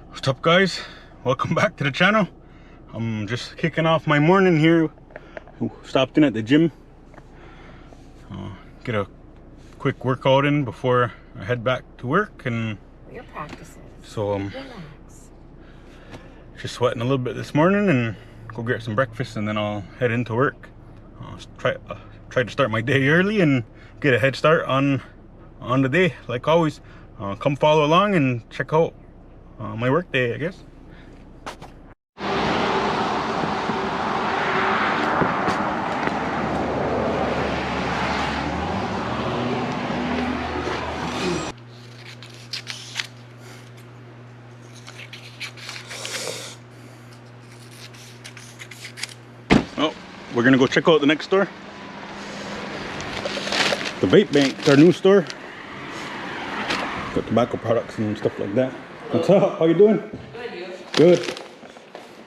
What's up, guys? Welcome back to the channel. I'm just kicking off my morning here. Stopped in at the gym, get a quick workout in before I head back to work. And your practices, so relax. Just sweating a little bit this morning, and go get some breakfast, and then I'll head into work. Try to start my day early and get a head start on the day. Like always, come follow along and check out my work day, I guess. Oh, we're gonna go check out the next store. The Vape Bank, our new store. Got tobacco products and stuff like that. What's up? How you doing? Good, you? Good.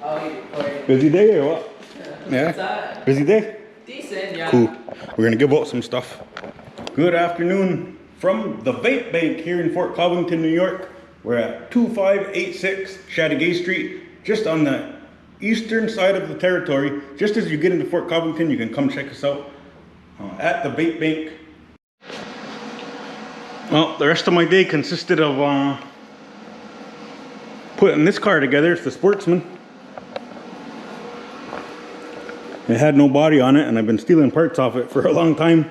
How are you? Busy day or what? Yeah. What's that? Busy day? Decent, yeah. Cool. We're gonna give out some stuff. Good afternoon from the Vape Bank here in Fort Covington, New York. We're at 2586 Chateauguay Street, just on the eastern side of the territory. Just as you get into Fort Covington, you can come check us out at the Vape Bank. Well, the rest of my day consisted of putting this car together. It's the Sportsman. It had no body on it, and I've been stealing parts off it for a long time.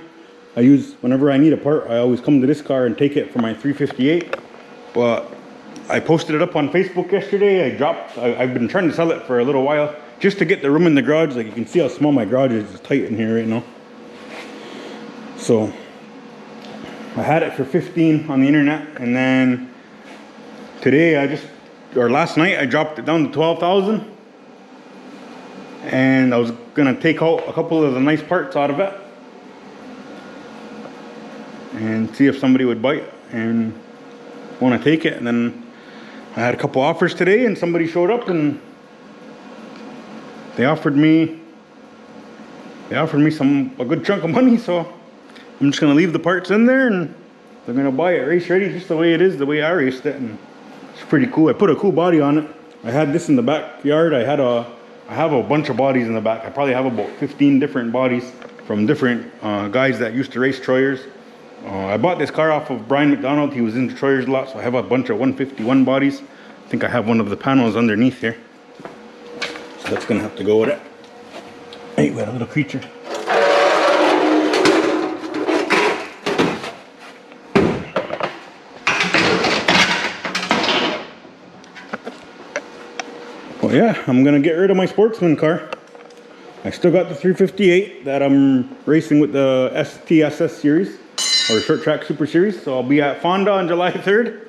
Whenever I need a part, I always come to this car and take it for my 358. But I posted it up on Facebook yesterday. I've been trying to sell it for a little while, just to get the room in the garage. Like, you can see how small my garage is. It's tight in here right now. So I had it for 15 on the internet, and then today last night I dropped it down to 12,000, and I was gonna take out a couple of the nice parts out of it and see if somebody would bite and want to take it. And then I had a couple offers today, and somebody showed up and they offered me a good chunk of money. So I'm just gonna leave the parts in there, and they're gonna buy it race ready, just the way it is, the way I raced it. And it's pretty cool. I put a cool body on it. I had this in the backyard. I have a bunch of bodies in the back. I probably have about 15 different bodies from different guys that used to race Troyers. I bought this car off of Brian McDonald. He was into Troyers a lot, so I have a bunch of 151 bodies. I think I have one of the panels underneath here, so that's gonna have to go with it. Hey, we got a little creature. Well, yeah, I'm gonna get rid of my Sportsman car. I still got the 358 that I'm racing with the STSS series, or Short Track Super Series. So I'll be at Fonda on July 3rd.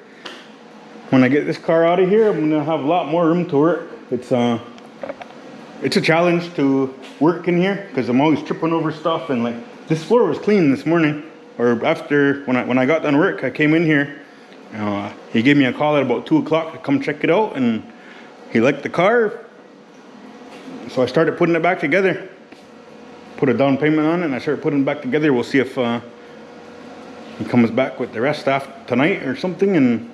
When I get this car out of here, I'm gonna have a lot more room to work. It's a challenge to work in here because I'm always tripping over stuff. And like, this floor was clean this morning, or after when I got done work, I came in here. He gave me a call at about 2 o'clock to come check it out, and he liked the car, so I started putting it back together. Put a down payment on it, and I started putting it back together. We'll see if he comes back with the rest after tonight or something, and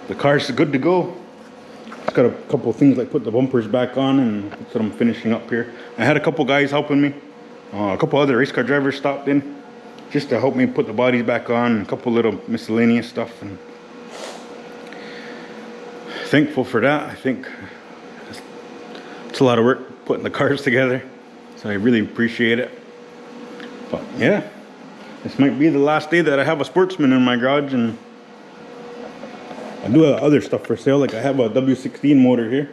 the car's good to go. It's got a couple of things like put the bumpers back on, and that's what I'm finishing up here. I had a couple guys helping me. A couple other race car drivers stopped in just to help me put the bodies back on, and a couple little miscellaneous stuff. And thankful for that. I think it's a lot of work putting the cars together, so I really appreciate it. But yeah, this might be the last day that I have a Sportsman in my garage, and I do have other stuff for sale. Like, I have a W16 motor here.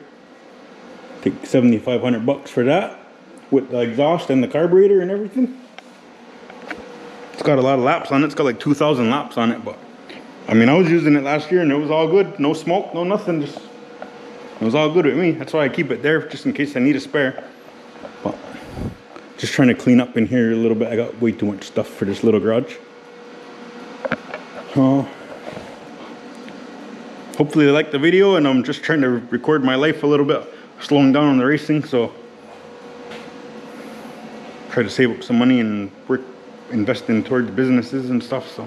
Take $7,500 for that, with the exhaust and the carburetor and everything. It's got a lot of laps on it. It's got like 2,000 laps on it, but I mean, I was using it last year and it was all good. No smoke, no nothing. It was all good with me. That's why I keep it there, just in case I need a spare. But just trying to clean up in here a little bit. I got way too much stuff for this little garage. Hopefully they like the video, and I'm just trying to record my life a little bit, slowing down on the racing, so try to save up some money and work investing towards businesses and stuff. So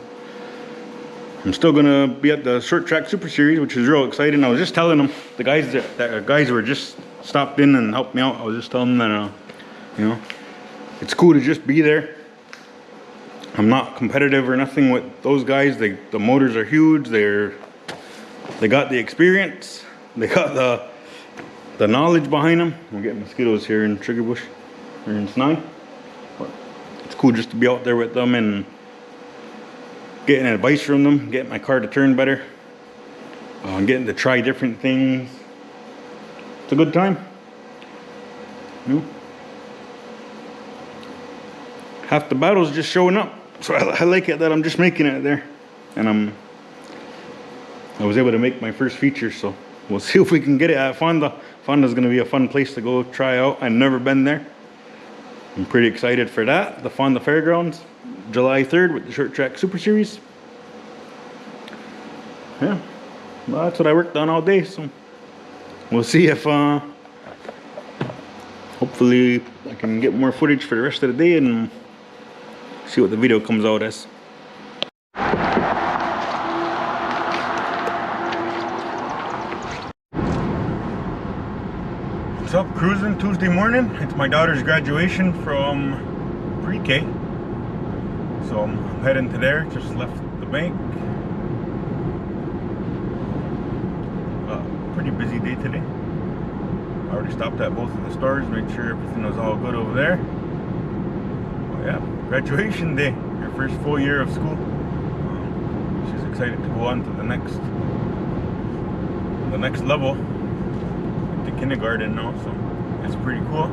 I'm still gonna be at the short track super series, which is real exciting. I was just telling them, the guys that guys were just stopped in and helped me out. I was just telling them that you know, it's cool to just be there. I'm not competitive or nothing with those guys. The motors are huge. They got the experience. They got the knowledge behind them. I'm getting mosquitoes here in Triggerbush, or in Snide. But it's cool just to be out there with them and getting advice from them, getting my car to turn better, getting to try different things. It's a good time. You know? Half the battle's just showing up. So I like it that I'm just making it there. And I was able to make my first feature, so we'll see if we can get it at Fonda. Fonda's gonna be a fun place to go try out. I've never been there. I'm pretty excited for that. The Fonda Fairgrounds, July 3rd with the Short Track Super Series. Yeah, well, that's what I worked on all day, so we'll see if hopefully I can get more footage for the rest of the day and see what the video comes out as. What's up, cruising Tuesday morning? It's my daughter's graduation from pre-K, so I'm heading to there. Just left the bank. Pretty busy day today. I already stopped at both of the stores, made sure everything was all good over there. But yeah, graduation day, her first full year of school. She's excited to go on to the next level, to kindergarten now, so it's pretty cool.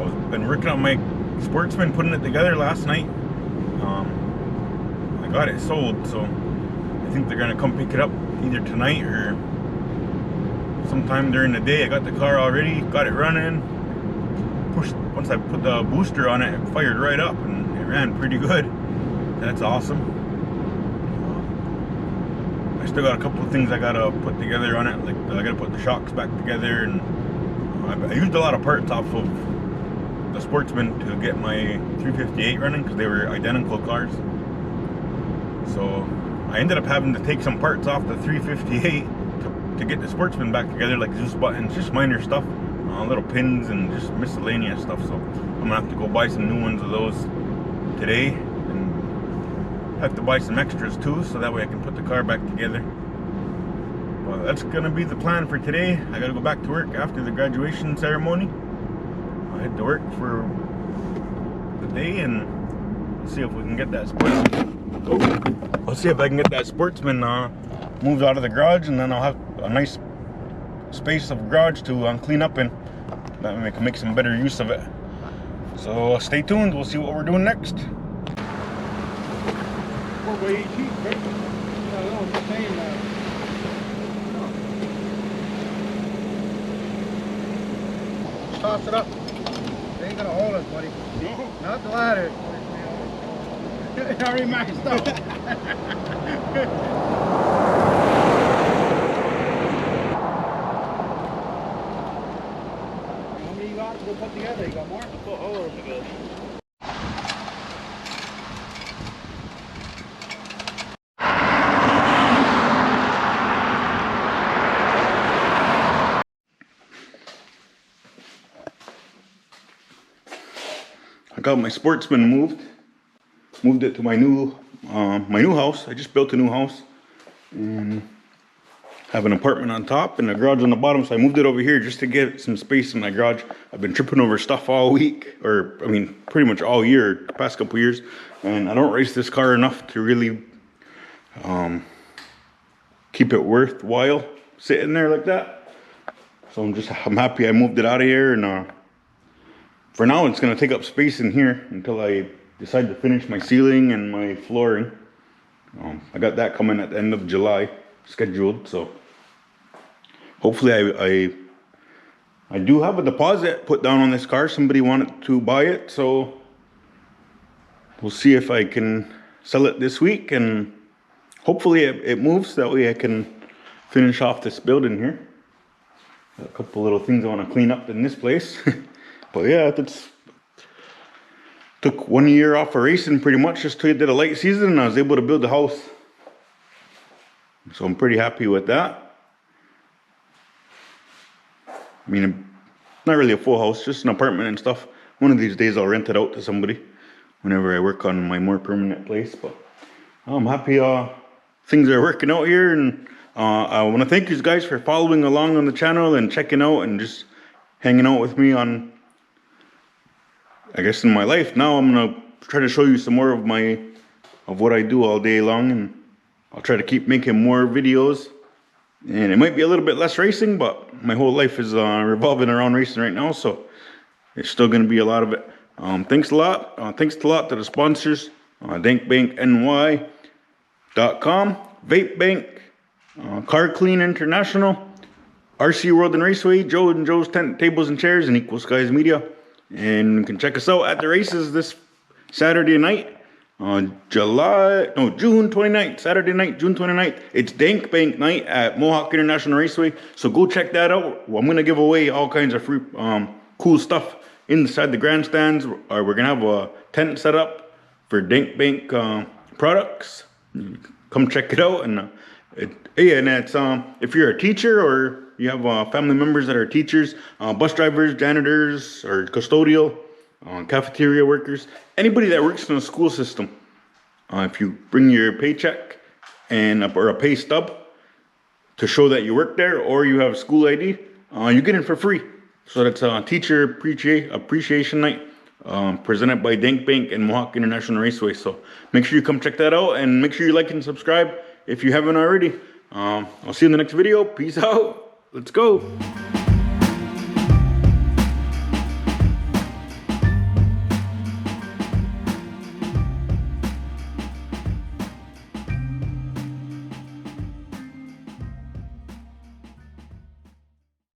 I've been working on my Sportsman, putting it together last night. I got it sold, so I think they're gonna come pick it up either tonight or sometime during the day. I got the car already, got it running. Once I put the booster on it, it fired right up and it ran pretty good. That's awesome. I still got a couple of things I gotta put together on it, like I gotta put the shocks back together, and I used a lot of parts off of the Sportsman to get my 358 running because they were identical cars. So I ended up having to take some parts off the 358 to get the Sportsman back together, like juice buttons, just minor stuff, little pins and just miscellaneous stuff. So I'm gonna have to go buy some new ones of those today, and have to buy some extras too, so that way I can put the car back together. Well, that's gonna be the plan for today. I gotta go back to work after the graduation ceremony. I had to work for the day and see if we can get that Sportsman. I'll see if I can get that Sportsman moved out of the garage, and then I'll have a nice space of garage to clean up in. That way we can make some better use of it. So stay tuned, we'll see what we're doing next. Toss it up. They ain't gonna hold us, buddy. No. Not the ladder. It's already maxed out. How many you got to go put together? You got more? I'll put all of them together. I got my Sportsman moved it to my new house. I just built a new house and have an apartment on top and a garage on the bottom, so I moved it over here just to get some space in my garage. I've been tripping over stuff all week, or I mean pretty much all year, the past couple years, and I don't race this car enough to really keep it worthwhile sitting there like that. So I'm happy I moved it out of here, and for now it's going to take up space in here until I decide to finish my ceiling and my flooring. I got that coming at the end of July scheduled, so hopefully I do have a deposit put down on this car. Somebody wanted to buy it, so we'll see if I can sell it this week, and hopefully it moves. That way I can finish off this building here. Got a couple little things I want to clean up in this place. But yeah, Took 1 year off of racing pretty much just till I did a light season and I was able to build the house. So I'm pretty happy with that. I mean, not really a full house, just an apartment and stuff. One of these days I'll rent it out to somebody whenever I work on my more permanent place. But I'm happy things are working out here, and I want to thank you guys for following along on the channel and checking out and just hanging out with me on, I guess, in my life. Now I'm gonna try to show you some more of what I do all day long, and I'll try to keep making more videos. And it might be a little bit less racing, but my whole life is revolving around racing right now, so it's still gonna be a lot of it. Thanks a lot. Thanks a lot to the sponsors, DankBankNY.com, Vape Bank, Car Clean International, RC World and Raceway, Joe and Joe's Tent Tables and Chairs, and Equal Skies Media. And you can check us out at the races this Saturday night, June 29th, Saturday night, June 29th. It's Dank Bank night at Mohawk International Raceway. So go check that out. I'm going to give away all kinds of free, cool stuff inside the grandstands. We're going to have a tent set up for Dank Bank products. Come check it out. And it's if you're a teacher or you have family members that are teachers, bus drivers, janitors, or custodial, cafeteria workers, anybody that works in the school system, if you bring your paycheck or a pay stub to show that you work there, or you have school ID, you get in for free. So that's a teacher appreciation night presented by Dank Bank and Mohawk International Raceway. So make sure you come check that out, and make sure you like and subscribe if you haven't already. I'll see you in the next video. Peace out. Let's go.